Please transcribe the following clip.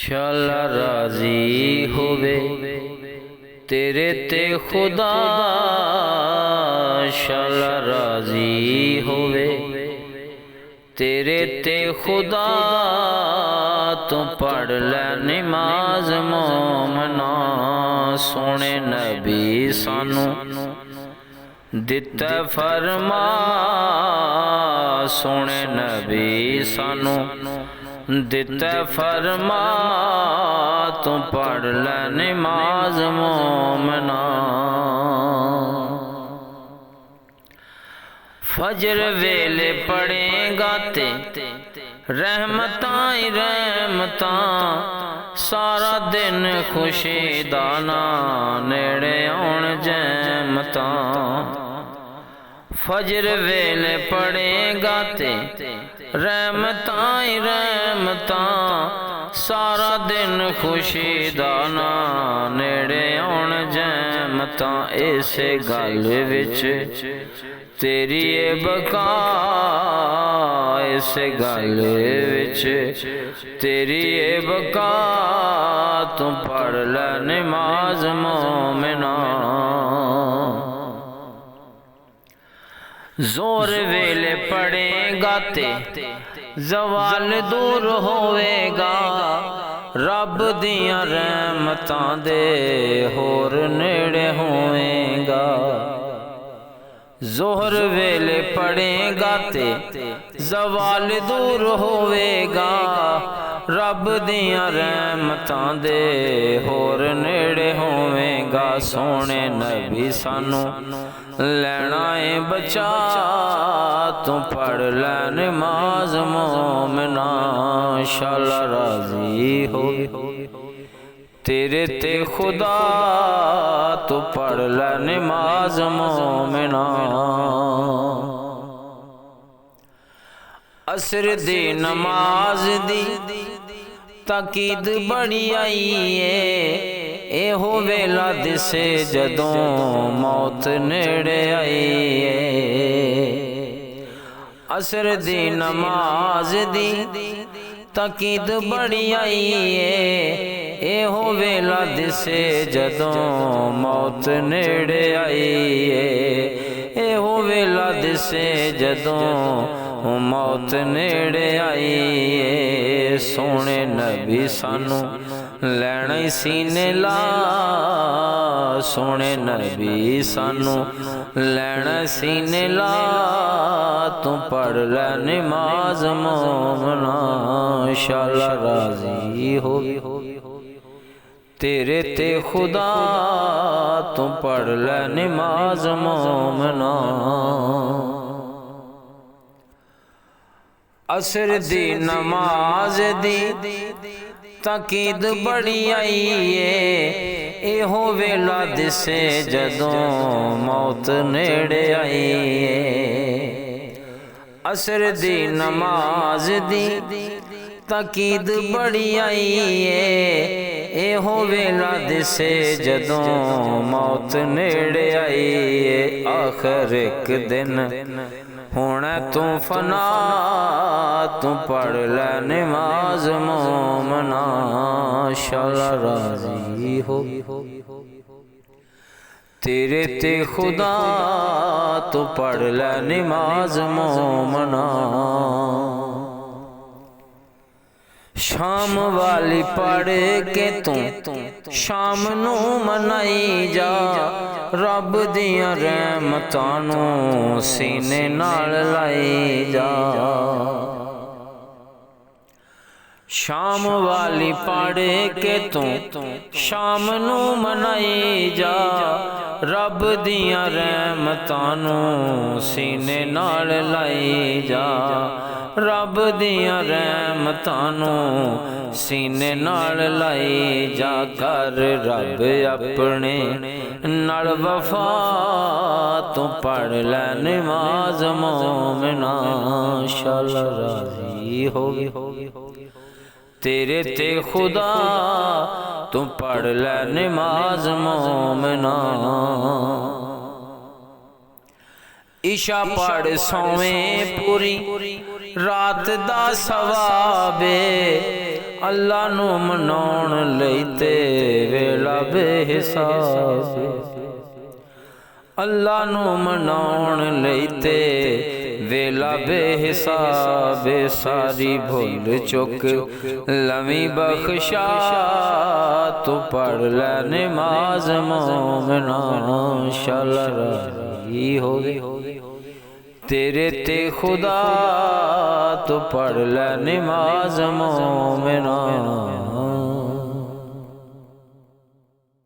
शाला राजी होवे तेरे ते खुदा, शाला राजी होवे तेरे ते खुदा। तू पढ़ ले नमाज मोमना, सोने नबी सानू दिता फरमा, सोने नबी सानू दिता फरमा। तू पढ़ ले नमाज मोमना। फजर वेले पढ़ेगा ते रहमतां ही रहमतां, सारा दिन खुशी दाना नेड़े आउण जहमतां। फजर वेले पढ़ेगा ते रहमतां ही रहमतां, सारा दिन खुशी दाना नेड़े आउण जहमतां। इसे गल विच तेरी बका, इस गल विच तेरी बका। तू पढ़ ले नमाज मोमिना। जोर वेले पढ़ेगा ते जवाल दूर होवेगा, रब दियां रहमतां दे होर नेड़े होवेगा। जोहर वेले पढ़ेगा ते जवाल दूर होवेगा, रब दियां रहमतां दे होर नेड़े होवेगा। सोने नबी सानू लैना है बचा, तू पढ़ ले नमाज मोमिना। शाला राजी हो तेरे ते खुदा, तू पढ़ ले नमाज मोमिना। असर दी नमाज दी ताकीद बड़ी आई है, एहो वेला दिसे जदों मौत नेड़े आई है। असर दी नमाज दी ताकीद बड़ी आई है, एहो वेला दिसे जदों मौत नेड़े आई है। एहो वेला दिसे जदों मौत नेड़े आई है। सोने नबी सानू लैना सीने ला, सोने नबी सानू लैना सीने ला। तू पढ़ ले नमाज मोमना। शाला राजी हो तेरे ते खुदा, तू पढ़ ले नमाज मोमना। असर दी नमाज दी ताकीद बड़ी आई है, एहो वेला दिसे जदों मौत नेड़े आई है। असर दी नमाज दी ताकीद बड़ी आई है, एहो वेला दिसे जदों मौत नेड़े आई है। आखिर एक दिन होना तू फना, तू पढ़ ले नमाज मोमना। शाला राजी हो तेरे ते खुदा, तू पढ़ ले नमाज मोमना। शाम वाली पढ़ के तू शाम नू मनाई जा, रब दियां रहमतां नू सीने नाल लाई जा। शाम वाली पढ़ के तू शाम नू मनाई जा, रब दियां रहमतां नू सीने नाल लाई जा। रब दियां रहमतां नू सीने नाल लाई जा। कर रब अपने नाल वफा, तू पढ़ ले नमाज मोमिना। शाला राजी हो तेरे ते खुदा, तू पढ़ ले नमाज मोमिना। इशा पढ़ सोवे पूरी रात दा सवाबे, अल्लाह नू मनाउण लई ते वेला बेहिसाब, अल्लाह नू मनाउण लई ते वेला बेहिसाब। सारी भुल चुक लवी बख्शा, तू पढ़ लै नमाज मोमिना। इंशाअल्लाह राज़ी होवे तेरे ते खुदा, तू पढ़ लै नमाज मोमिना।